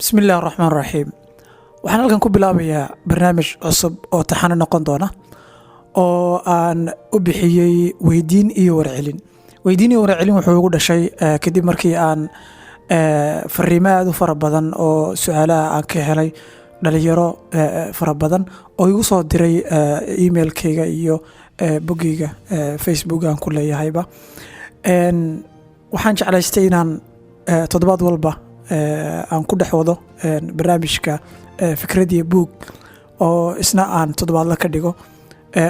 بسم الله الرحمن الرحيم waxaan halkan ku bilaabayaa barnaamij cusub oo taxano noqon doona oo aan u bixiyay weydiin iyo warcelin wuxuu ugu dhashay kadib markii aan fariimaad u fara badan oo su'aalaha aan ka helay dhalinyaro fara badan oo igu soo diray emailkayga iyo bogeyga Facebook aan ku leeyahayba waxaan jeclaystay inaan toddobaad walba aan ku dhex wado barnaamijka fikradii buug oo isna aan toddobaad la ka dhigo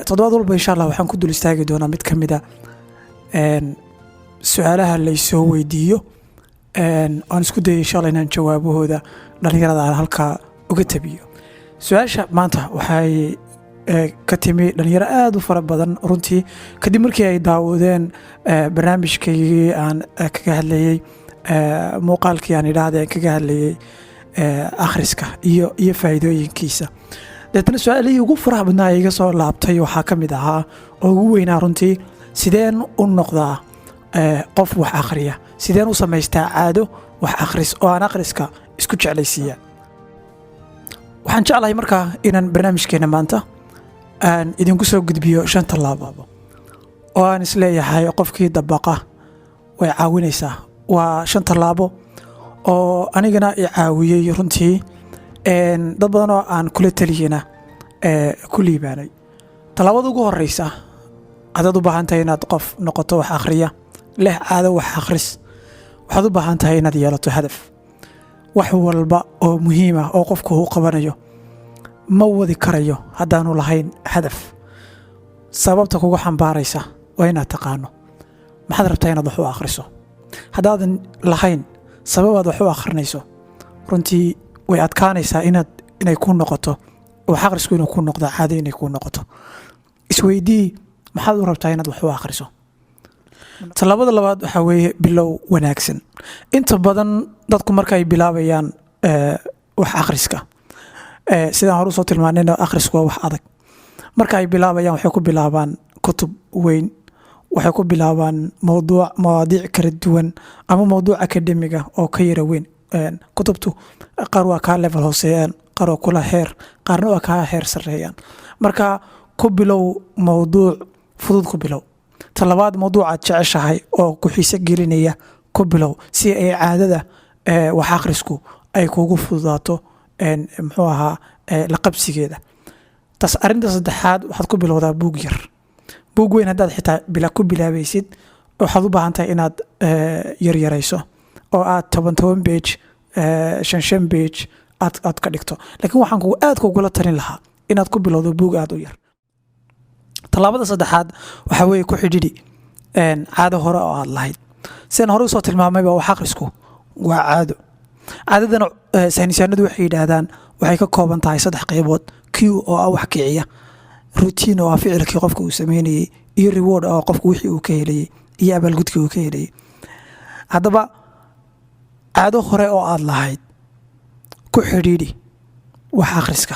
toddobaad walba insha Allah waxaan ku dul istaagi doonaa mid ka mid ah su'aalaha la soo weydiiyo aan isku dayo insha Allah inaan jawaabahooda dhalinyarada aan halka uga tabiyo su'aasha maanta waxay ka timi dhalinyaro aad u fara badan runtii kadib markii ay daawadeen barnaamijkaygii aan kaga hadlayay muuqaalkii aan idhaahdeen kaga hadlayay akhriska iyo faa'iidooyinkiisa dadna su'aalihii ugu faraha badnaa iga soo laabtay waxaa ka mid ahaa oo ugu weynaa runtii sideen u noqdaa qof wax akhriya sideen u samaystaa caado wax akhris oo aan akhriska isku jeclaysiiya waxaan jeclahay markaa inaan barnaamijkeena maanta aan idinku soo gudbiyo 5 tallaabo oo aan isleeyahay qofkii dabaqa way caawinaysaa waa 5 tallaabo oo anigana i caawiyay runtii dad badan oo aan kula taliyana ku liibaanay tallaabada ugu horeysa adaad u baahan tahay inaad qof noqoto wax akhriya leh caado wax akhris waxaad u baahan tahay inaad yeelato hadaf wax walba oo muhiim ah oo qofku uu qabanayo ma wadi karayo haddaanu lahayn hadaf sababta kugu xambaaraysa waa inaad taqaano maxaad rabtaa inaad wax u akhriso haddaadan lahayn sababaad wax u akhrinayso runtii way adkaanaysaa inay ku noqoto wax akhrisku inuu ku noqdo caado inay ku noqoto isweydii maxaad u rabtaa inaad wax u akhriso tallaabada labaad waxaa weeye bilow wanaagsan inta badan dadku marka ay bilaabayaan wax akhriska sidaan hore usoo tilmaanayna akhrisku waa wax adag marka ay bilaabayaan waxay ku bilaabaan kutub weyn waxay ku bilaabaan mawaadiic kala duwan ama mawduuc akademiga oo ka yara weyn kutubtu qaar waa kaa level hooseeyaan qaar waa kula heer qaarna waa kaa heer sarreeyaan marka ku bilow mawduuc fudud ku bilow talabaad mawduucaad jeceshahay oo ku xiise gelinaya ku bilow si ay caadada wax akhrisku ay kugu fududaato muxuu ahaa la qabsigeeda arinta saddexaad waxaad ku bilowdaa buug yar buug weyn haddaad xitaa ku bilaabaysid waxaad u baahan tahay inaad yaryarayso oo aad 10 page 5 page aad ka dhigto laakiin waxaan aad kugula talin lahaa inaad ku bilowdo buug aad u yar tallaabada saddexaad waxaa weeye ku xidhidhi caado hore oo aad lahayd sidaan hore usoo tilmaamayba wax akhrisku waa caadadana saynisyaanadu waxay yidhaahdaan waxay ka kooban tahay 3 qaybood q oo ah wax kiciya routine oo ah ficilkii qofka uu sameynayay iyo reward oo qofku wixii uu ka helayay iyo abaalgudkii uu ka helayay haddaba caado hore oo aad lahayd ku xidhiidhi wax akhriska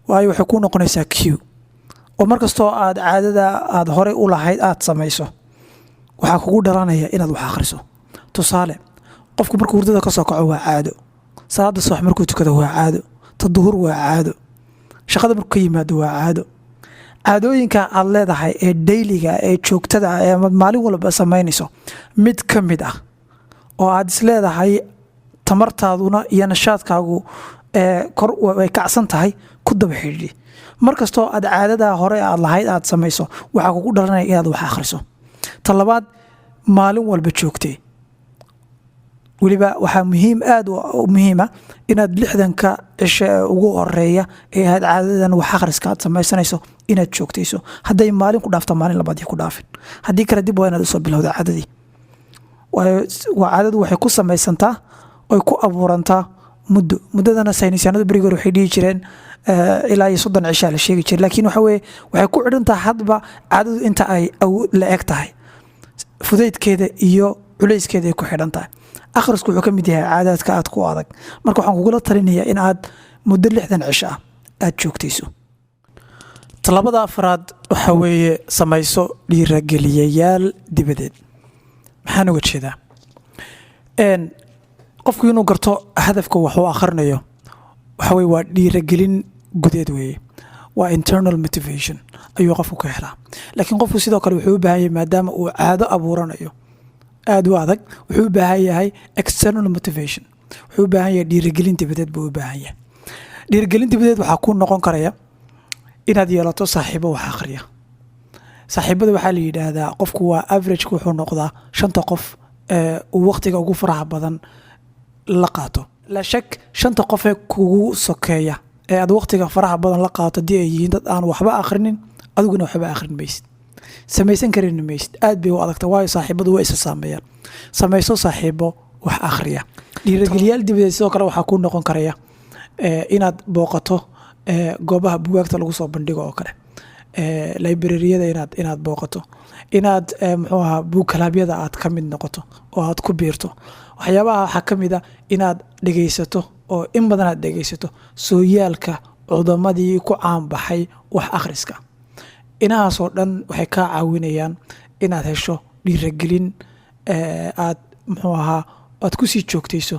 waayo waxay ku noqonaysaa q oo markastoo aad caadada aad hore u lahayd aad samayso waxaa kugu dhalanaya inaad wax akhriso tusaale qofku markuu hurdada ka soo kaco waa caado salaada subax markuu tukado waa caado taduhur waa caado shaqada markuu ka yimaado waa caado caadooyinka aad leedahay ee dayliga ee joogtada ee maalin walba samaynayso mid ka mid ah oo aad isleedahay tamartaaduna iyo nashaadkaagu kor way kacsan tahay ku daba xidhiidhi markastoo aad caadada hore aad lahayd aad samayso waxaa kugu dhalanaya inaad wax akhriso talabaad maalin walba joogtee weliba waxaa aad u muhiima inaad 60ka cisho ugu horeeya ee aad caadadan wax akhriska aad samaysanayso inaad joogtayso hadday maalin ku dhaafto maalin labaad ku dhaafin haddii kale dib waa inaad usoo bilowda caadadii waa caadadu waxay ku samaysantaa oy ku abuurantaa muddadana saynisyaanadu berigoor waxay dhihi jireen ilaa iyo 30 cishaa la sheegi jiray laakiin waxa weeye waxay ku xidhantahay hadba caadadu inta ay la eg tahay fudaydkeeda iyo culayskeeda ay ku xidhan tahay akhrisku wuxuu ka mid yahay caadaadka aad ku adag marka waxaan kugula talinayaa in aad muddo 60 cisho ah aad joogtayso tallaabada afraad waxa weeye samayso dhiirageliyayaal dibadeed maxaan uga jeedaa qofku inuu garto hadafka wax uu akhrinayo waxa weeye waa dhiirigelin gudeed weeye, waa internal motivation ayuu qofku ka helaa. laakiin qofku sidoo kale wuxuu u baahan yahay maadaama uu caado abuuranayo aad u adag, wuxuu u baahan yahay external motivation, wuxuu u baahan yahay dhiirigelin dibadeed buu u baahan yahay. dhiirigelin dibadeed waxaa ku noqon karaya inaad yeelato saaxiibo wax akhriya. saaxiibada waxaa la yidhaahdaa qofku waa average wuxuu noqdaa 5 qof uu waqtiga ugu faraha badan la qaato. la shak 5 qof ee kugu sokeeya ee aad waqtiga faraha badan la qaato haddii ay yihiin dad aan waxba akhrinin, adiguna waxba akhrin maysid, samaysan karin maysid. aad bay u adagta, waayo saaxiibadu way isa saameeyaan. samayso saaxiibo wax akhriya. dhiirigeliyaal dibadeed sidoo kale waxaa ku noqon karaya inaad booqato goobaha buugaagta lagu soo bandhigo oo kale, librariyada inaad booqato, inaad muxuu ahaa buug kalaabyada aad ka mid noqoto oo aad ku biirto. waxyaabaha waxaa ka mid a inaad dhegaysato oo in badan aad dhegaysato sooyaalka cudamadii ku caanbaxay wax akhriska. inahaasoo dhan waxay kaa caawinayaan inaad hesho dhiirigelin aad muxuu ahaa aad ku sii joogtayso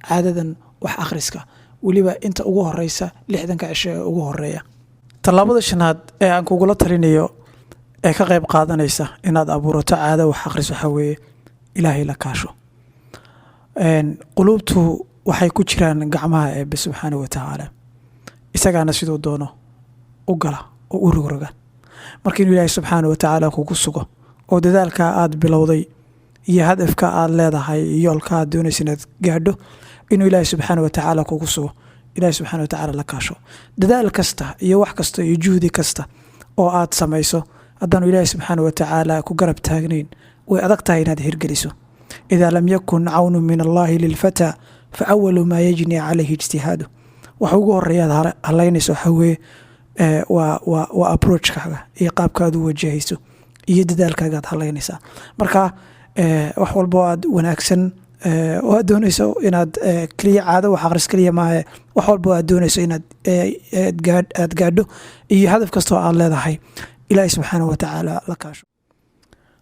caadadan wax akhriska, weliba inta ugu horeysa 60 cisho ee ugu horeeya. tallaabada shanaad ee aan kugula talinayo ee ka qayb qaadanaysa inaad abuurato caado wax akhris waxa weeye ilaahay la kaasho. qulubtu waxay ku jiraan gacmaha Eebbe subxaanahu wa tacaala, isagaana siduu doono u gala oo u rogroga. marka inuu ilaahay subxaanahu wa tacaala kugu sugo oo dadaalka aad bilowday iyo hadafka aad leedahay iyo yoolka aad doonaysa inaad gaadho, inuu ilaahay subxaanahu wa tacaala kugu sugo, ilaahay subxaanahu wa tacaala la kaasho. dadaal kasta iyo wax kasta iyo juhdi kasta oo aad samayso haddaanu ilaahay subxaanahu wa tacaala ku garab taagnayn way adag tahay inaad hirgeliso. idaa lam yakun cawnu min allahi lilfataa fa awalu maa yajni calayhi ijtihaadu. waxa ugu horeeya aad halaynayso waxa weeye waa approachkaaga iyo qaabkaad u wajahayso iyo dadaalkaaga aad halaynaysaa. marka wax walbo aad wanaagsan oo aad doonayso inaad kaliya caado wax akhris kaliya maahe, wax walbo aad doonayso inaad aad gaadho iyo hadaf kastoo aad leedahay, ilaahay subxaanahu wa tacaala la kaasho.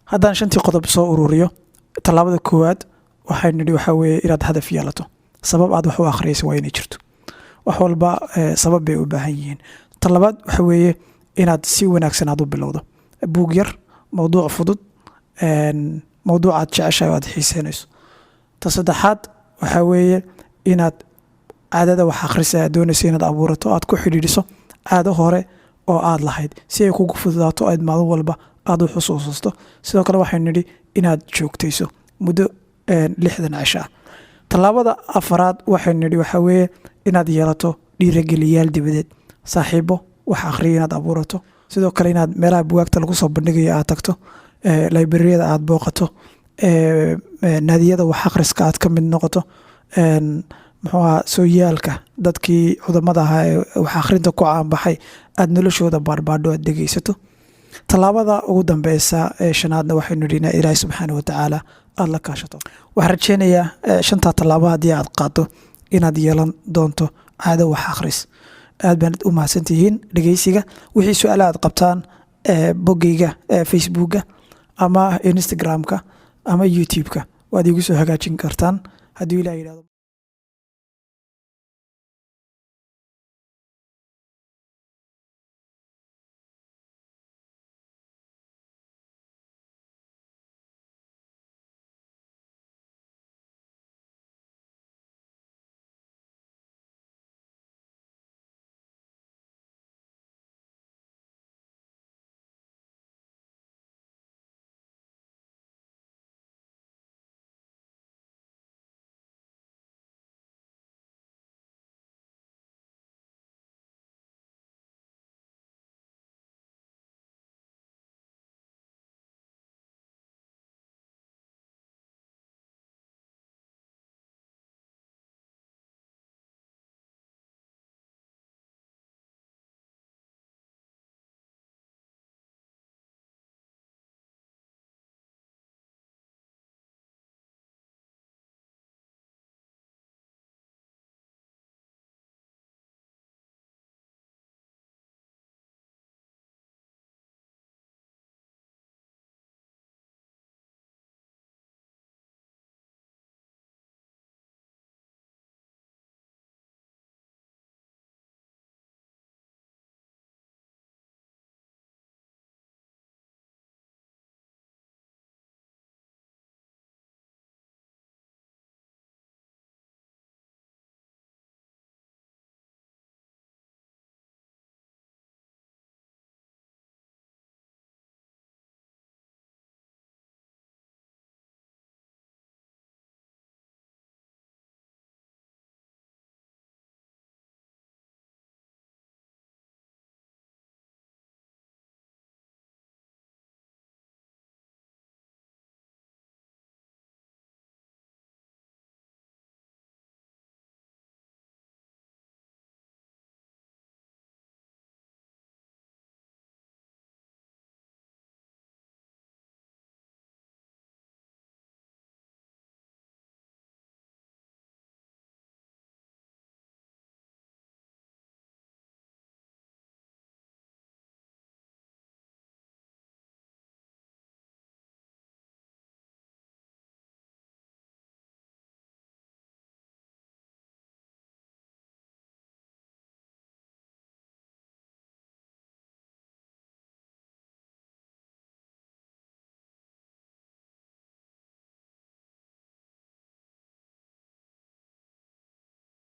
haddaan 5 qodob soo ururiyo, tallaabada koowaad waxaan nidhi waxa weeye inaad hadaf yeelato. sabab aad wax u akhriyayso waa inay jirto. wax walba sabab bay u baahan yihiin. talabaad waxa weeye inaad si wanaagsan aad u bilowdo buug yar, mowduuc fudud, mowduuc aad jeceshahay oo aad xiiseynayso. ta saddexaad waxa weeye inaad caadada wax akhrisa aad doonayso inaad abuurato aad ku xidhiidhiso caado hore oo aad lahayd si ay kugu fududaato aad maalin walba aad u xusuusato. sidoo kale waxaan nidhi inaad joogtayso muddo 60 cisho ah. tallaabada afaraad waxaan nidhi waxa weeye inaad yeelato dhiirigeliyaal dibadeed, saaxiibo wax akhriya inaad abuurato. sidoo kale inaad meelaha buugaagta lagu soo bandhigayo aad tagto, librariyada aad booqato, naadiyada wax akhriska aad ka mid noqoto, muxuu ahaa sooyaalka dadkii cudamada ahaa ee wax akhrinta ku caanbaxay aad noloshooda baadhbaadho aad dhegaysato. tallaabada ugu dambeysa ee shanaadna waxaynu nidhi ilaahay subxaanahu wa tacaala aad la kaashato. waxaan rajeynayaa 5 tallaabo haddii aad qaado inaad yeelan doonto caado wax akhris. aad baan u mahadsantihiin dhegeysiga. wixii su'aalaha aad qabtaan boggayga facebookga ama instagramka ama youtube-ka waad igu soo hagaajin kartaan haddii ilaahay yidhaahdo.